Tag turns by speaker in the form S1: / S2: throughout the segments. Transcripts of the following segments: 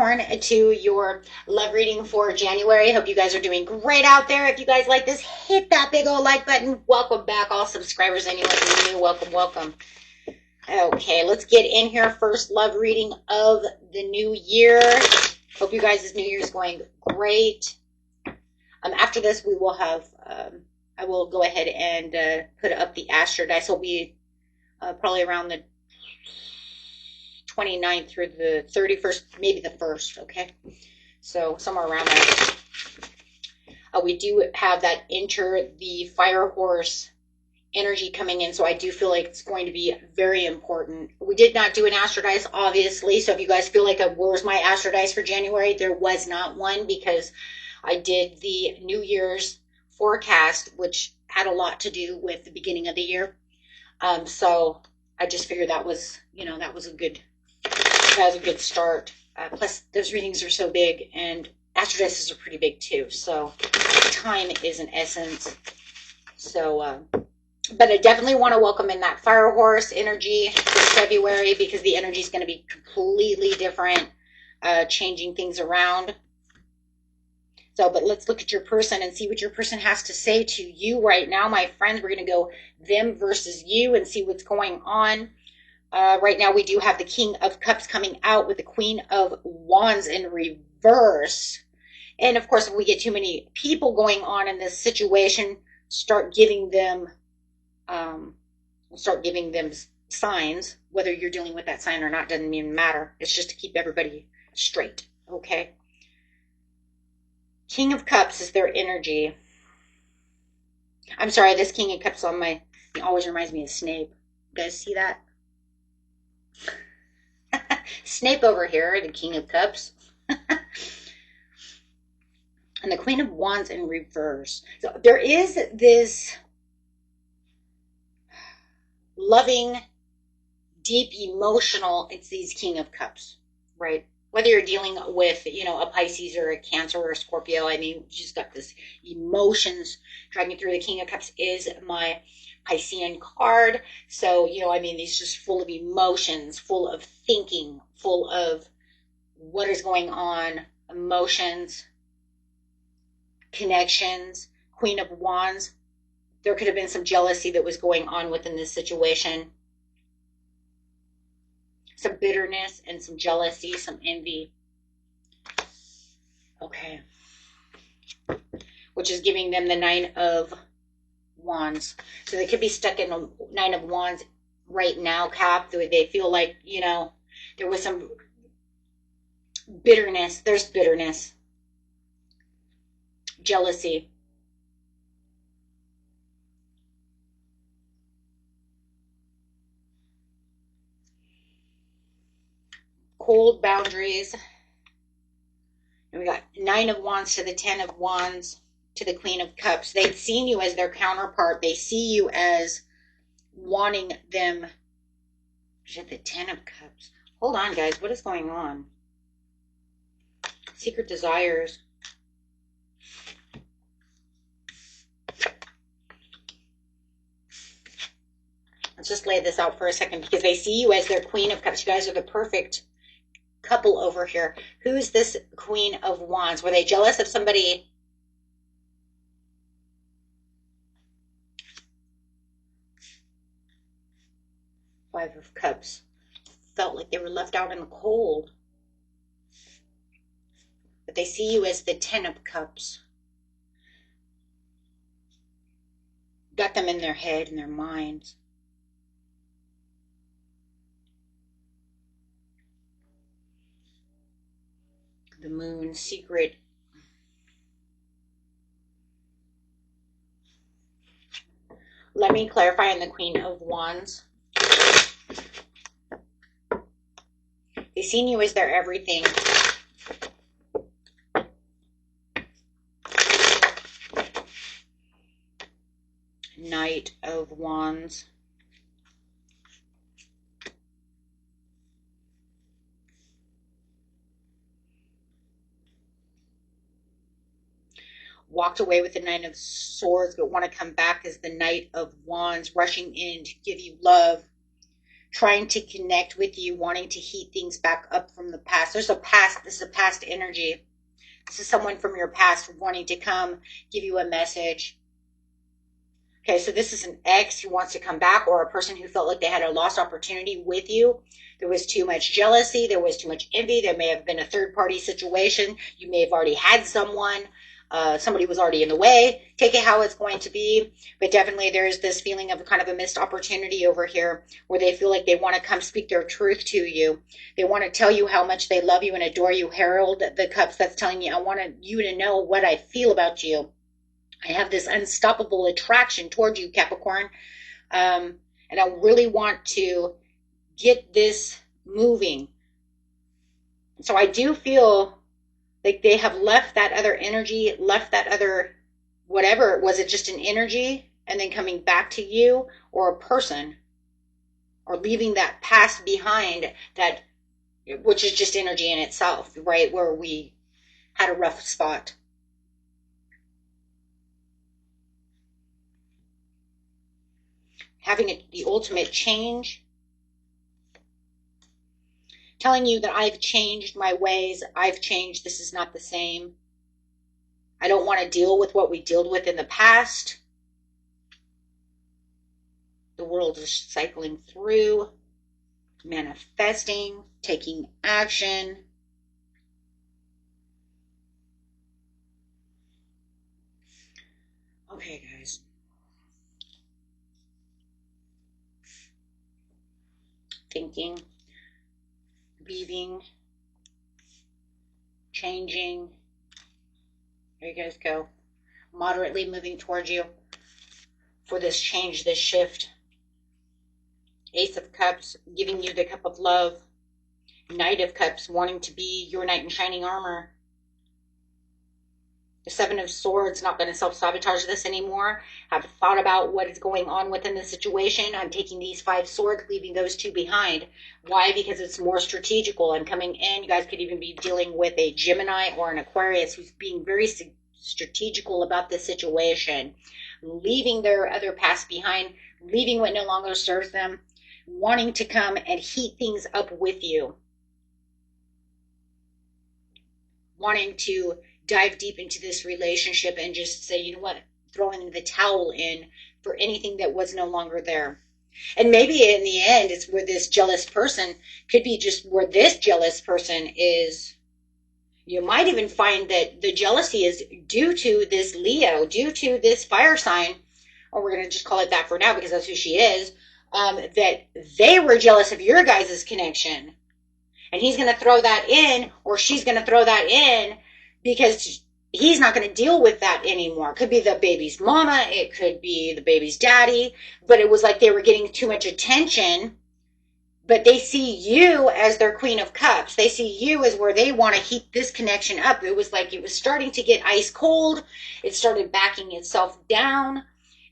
S1: Capricorn, to your love reading for January. Hope you guys are doing great out there. If you guys like this, hit that big old like button. Welcome back, all subscribers. Anyone new, welcome, welcome. Okay, let's get in here. First love reading of the new year. Hope you guys' new year is going great. After this, we will have, I will go ahead and put up the Astro Dice. It'll be probably around the 29th through the 31st, maybe the 1st, okay? So somewhere around there. We do have that enter the fire horse energy coming in, so I do feel like it's going to be very important. We did not do an Astro Dice, obviously, so if you guys feel like, where's my Astro Dice for January? There was not one because I did the New Year's forecast, which had a lot to do with the beginning of the year. So I just figured that was, that was a good start. Plus, those readings are so big, and Astro Dices are pretty big too. So time is an essence. So, but I definitely want to welcome in that fire horse energy for February, because the energy is going to be completely different, changing things around. So, but let's look at your person and see what your person has to say to you right now, my friends. We're going to go them versus you and see what's going on. Right now, we do have the King of Cups coming out with the Queen of Wands in reverse. And of course, if we get too many people going on in this situation, start giving them signs. Whether you're dealing with that sign or not doesn't even matter. It's just to keep everybody straight, okay? King of Cups is their energy. I'm sorry, this King of Cups on my, it always reminds me of Snape. You guys see that? Snape over here, the King of Cups. And the Queen of Wands in reverse. So there is this loving, deep, emotional, it's these King of Cups, right? Whether you're dealing with, a Pisces or a Cancer or a Scorpio, I mean, you just got this emotions dragging through. The King of Cups is my Piscean card. So, he's just full of emotions, full of thinking, full of what is going on, emotions, connections. Queen of Wands, there could have been some jealousy that was going on within this situation. Some bitterness and some jealousy, some envy. Okay. Which is giving them the Nine of Wands. So they could be stuck in a Nine of Wands right now, Cap. They feel like, there was some bitterness. There's bitterness. Jealousy. Cold boundaries. And we got Nine of Wands to the Ten of Wands to the Queen of Cups. They've seen you as their counterpart. They see you as wanting them. The Ten of Cups. Hold on, guys. What is going on? Secret desires. Let's just lay this out for a second, because they see you as their Queen of Cups. You guys are the perfect couple over here. Who's this Queen of Wands? Were they jealous of somebody? Five of Cups. Felt like they were left out in the cold. But they see you as the Ten of Cups. Got them in their head and their minds. The Moon, secret. Let me clarify on the Queen of Wands. They seen you as their everything. Knight of Wands. Walked away with the Nine of Swords, but want to come back as the Knight of Wands, rushing in to give you love, trying to connect with you, wanting to heat things back up from the past. This is a past energy. This is someone from your past wanting to come give you a message. Okay, so this is an ex who wants to come back, or a person who felt like they had a lost opportunity with you. There was too much jealousy. There was too much envy. There may have been a third-party situation. You may have already had someone. Somebody was already in the way. Take it how it's going to be. But definitely there's this feeling of kind of a missed opportunity over here where they feel like they want to come speak their truth to you. They want to tell you how much they love you and adore you. Herald the Cups, that's telling you, I want you to know what I feel about you. I have this unstoppable attraction toward you, Capricorn. And I really want to get this moving. So I do feel like they have left that other energy, left that other, whatever. Was it just an energy and then coming back to you, or a person, or leaving that past behind, that, which is just energy in itself, right? Where we had a rough spot. Having the ultimate change, telling you that I've changed my ways, I've changed, this is not the same. I don't want to deal with what we dealt with in the past. The world is cycling through, manifesting, taking action. Okay, guys. Thinking, leaving, changing. There you guys go. Moderately moving towards you for this change, this shift. Ace of Cups, giving you the cup of love. Knight of Cups, wanting to be your knight in shining armor. The Seven of Swords, not going to self-sabotage this anymore. Have thought about what is going on within the situation. I'm taking these 5 swords, leaving those 2 behind. Why? Because it's more strategical. I'm coming in. You guys could even be dealing with a Gemini or an Aquarius who's being very strategical about this situation. Leaving their other past behind. Leaving what no longer serves them. Wanting to come and heat things up with you. Wanting to dive deep into this relationship and just say, you know what, throwing the towel in for anything that was no longer there. And maybe in the end, it's where this jealous person could be just where this jealous person is. You might even find that the jealousy is due to this Leo, due to this fire sign, or we're going to just call it that for now because that's who she is, that they were jealous of your guys' connection. And he's going to throw that in, or she's going to throw that in, because he's not going to deal with that anymore. It could be the baby's mama. It could be the baby's daddy. But it was like they were getting too much attention. But they see you as their Queen of Cups. They see you as where they want to heat this connection up. It was like it was starting to get ice cold. It started backing itself down.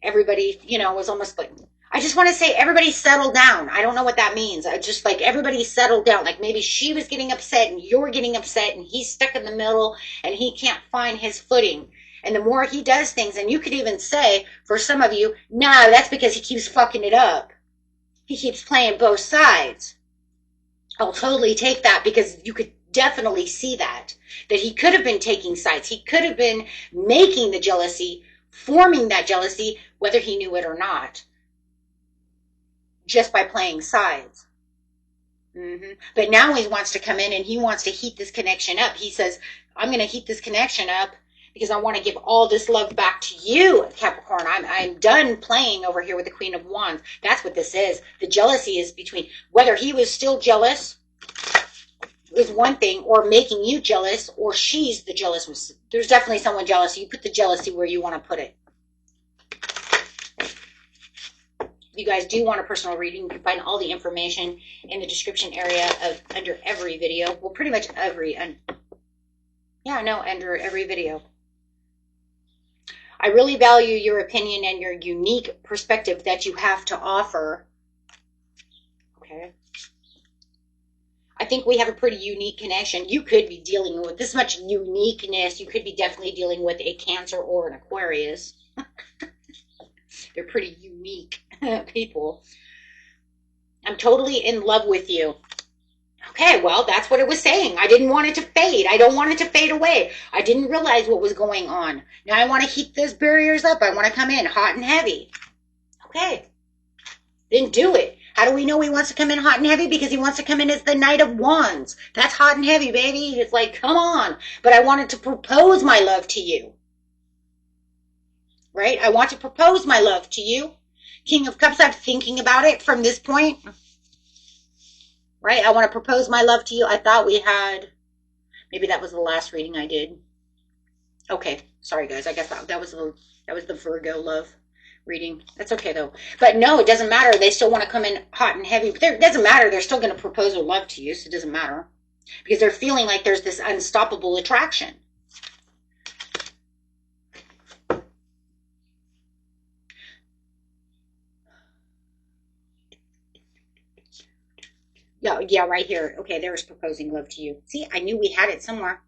S1: Everybody, was almost like, I just want to say everybody settled down. I don't know what that means. I just like everybody settled down. Like maybe she was getting upset and you're getting upset and he's stuck in the middle and he can't find his footing. And the more he does things, and you could even say for some of you, no, that's because he keeps fucking it up. He keeps playing both sides. I'll totally take that because you could definitely see that he could have been taking sides. He could have been making the jealousy, forming that jealousy, whether he knew it or not. Just by playing sides. But now he wants to come in and he wants to heat this connection up. He says, I'm going to heat this connection up because I want to give all this love back to you, Capricorn. I'm done playing over here with the Queen of Wands. That's what this is. The jealousy is between whether he was still jealous is one thing, or making you jealous, or she's the jealous. There's definitely someone jealous. You put the jealousy where you want to put it. If you guys do want a personal reading, you can find all the information in the description area of under every video. Well, pretty much under every video. I really value your opinion and your unique perspective that you have to offer. Okay. I think we have a pretty unique connection. You could be dealing with this much uniqueness. You could be definitely dealing with a Cancer or an Aquarius. They're pretty unique people. I'm totally in love with you. Okay, well, that's what it was saying. I didn't want it to fade. I don't want it to fade away. I didn't realize what was going on. Now I want to heat those barriers up. I want to come in hot and heavy. Okay, then do it. How do we know he wants to come in hot and heavy? Because he wants to come in as the Knight of Wands. That's hot and heavy, baby. It's like, come on. But I wanted to propose my love to you. Right? I want to propose my love to you. King of Cups, I'm thinking about it from this point. Right? I want to propose my love to you. I thought we had, maybe that was the last reading I did. Okay. Sorry, guys. I guess that was the Virgo love reading. That's okay, though. But no, it doesn't matter. They still want to come in hot and heavy. But it doesn't matter. They're still going to propose their love to you, so it doesn't matter. Because they're feeling like there's this unstoppable attraction. Yeah, right here. Okay, there's proposing love to you. See, I knew we had it somewhere.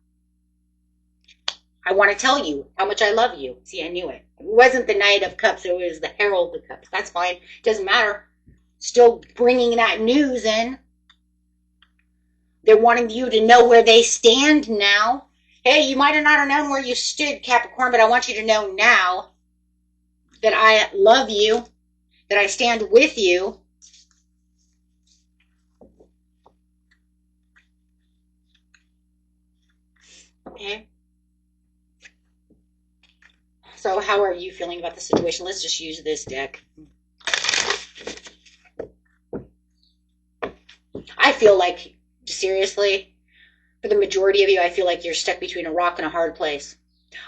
S1: I want to tell you how much I love you. See, I knew it. It wasn't the Knight of Cups. It was the Herald of Cups. That's fine. Doesn't matter. Still bringing that news in. They're wanting you to know where they stand now. Hey, you might have not have known where you stood, Capricorn, but I want you to know now that I love you, that I stand with you. Okay. So how are you feeling about the situation? Let's just use this deck. I feel like, seriously, for the majority of you, I feel like you're stuck between a rock and a hard place.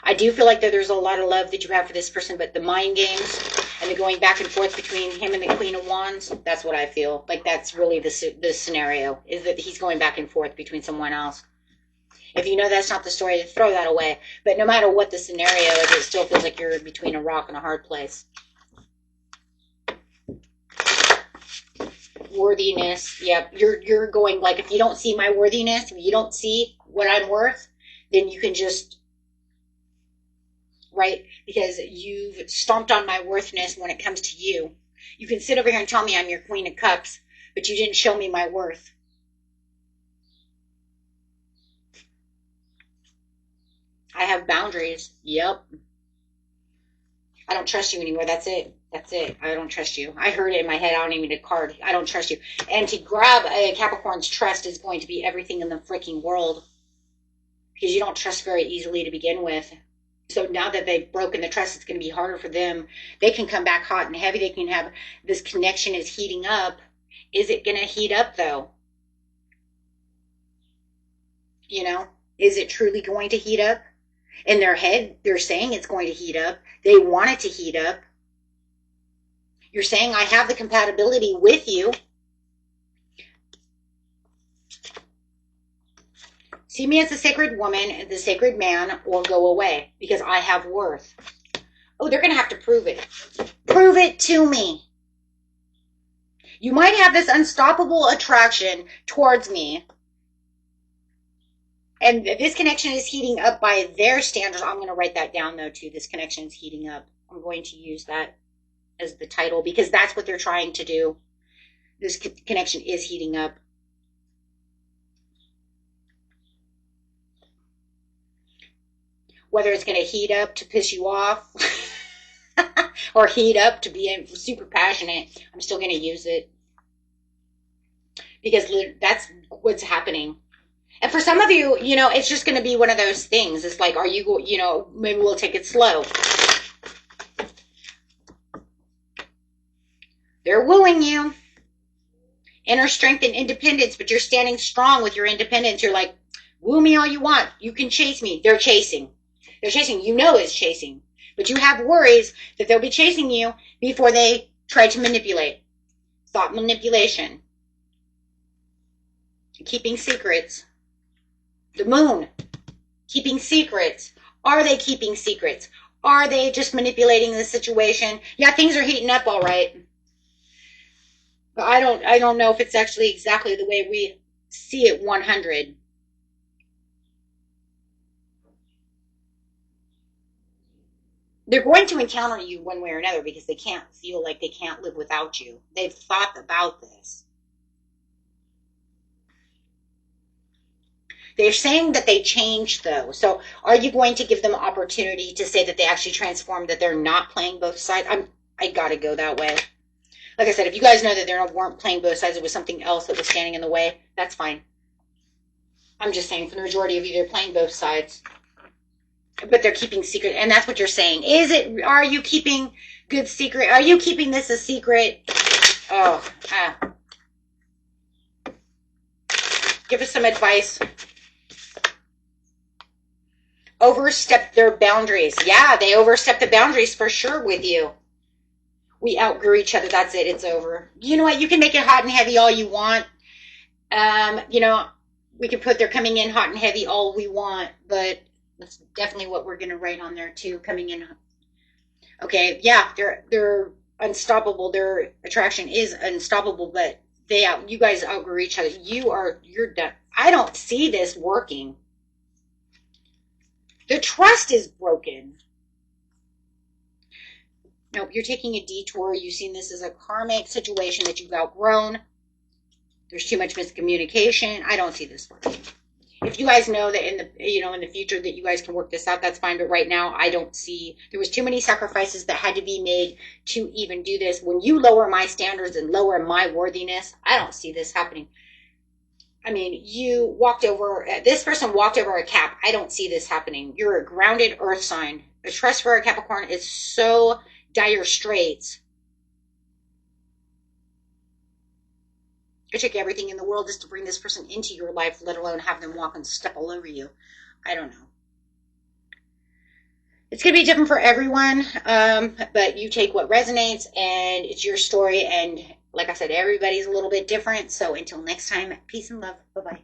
S1: I do feel like that there's a lot of love that you have for this person, but the mind games and the going back and forth between him and the Queen of Wands, that's what I feel. Like that's really the scenario, is that he's going back and forth between someone else. If you know that's not the story, throw that away. But no matter what the scenario is, it still feels like you're between a rock and a hard place. Worthiness. Yep. You're going like, if you don't see my worthiness, if you don't see what I'm worth, then you can just, right? Because you've stomped on my worthiness when it comes to you. You can sit over here and tell me I'm your Queen of Cups, but you didn't show me my worth. I have boundaries. Yep. I don't trust you anymore. That's it. That's it. I don't trust you. I heard it in my head. I don't even need a card. I don't trust you. And to grab a Capricorn's trust is going to be everything in the freaking world. Because you don't trust very easily to begin with. So now that they've broken the trust, it's going to be harder for them. They can come back hot and heavy. They can have, this connection is heating up. Is it going to heat up though? You know, is it truly going to heat up? In their head, they're saying it's going to heat up. They want it to heat up. You're saying, I have the compatibility with you. See me as the sacred woman and the sacred man, or go away, because I have worth. Oh, they're going to have to prove it. Prove it to me. You might have this unstoppable attraction towards me. And this connection is heating up by their standards. I'm going to write that down, though, too. This connection is heating up. I'm going to use that as the title because that's what they're trying to do. This connection is heating up. Whether it's going to heat up to piss you off or heat up to be super passionate, I'm still going to use it. Because that's what's happening. And for some of you, you know, it's just going to be one of those things. It's like, are you, you know, maybe we'll take it slow. They're wooing you. Inner strength and independence, but you're standing strong with your independence. You're like, woo me all you want. You can chase me. They're chasing. They're chasing. You know it's chasing. But you have worries that they'll be chasing you before they try to manipulate. Thought manipulation. Keeping secrets. The moon, keeping secrets. Are they keeping secrets? Are they just manipulating the situation? Yeah, things are heating up all right. But I don't know if it's actually exactly the way we see it 100. They're going to encounter you one way or another because they can't feel like they can't live without you. They've thought about this. They're saying that they changed, though. So are you going to give them opportunity to say that they actually transformed, that they're not playing both sides? I got to go that way. Like I said, if you guys know that they weren't playing both sides, it was something else that was standing in the way, that's fine. I'm just saying, for the majority of you, they're playing both sides. But they're keeping secret, and that's what you're saying. Are you keeping good secret? Are you keeping this a secret? Oh, give us some advice. Overstep their boundaries. Yeah, they overstep the boundaries for sure with you. We outgrew each other. That's it. It's over. You know what? You can make it hot and heavy all you want. You know, we can put they're coming in hot and heavy all we want, but that's definitely what we're going to write on there too. Coming in. Okay. Yeah, they're unstoppable. Their attraction is unstoppable, but you guys outgrew each other. You're done. I don't see this working. The trust is broken. Nope, you're taking a detour. You've seen this as a karmic situation that you've outgrown. There's too much miscommunication. I don't see this working. If you guys know that in the future that you guys can work this out, that's fine. But right now, I don't see. There was too many sacrifices that had to be made to even do this. When you lower my standards and lower my worthiness, I don't see this happening. I mean, this person walked over a cap. I don't see this happening. You're a grounded earth sign. A trust for a Capricorn is so dire straits. It took everything in the world just to bring this person into your life, let alone have them walk and step all over you. I don't know. It's going to be different for everyone, but you take what resonates, and it's your story. And like I said, everybody's a little bit different. So until next time, peace and love. Bye-bye.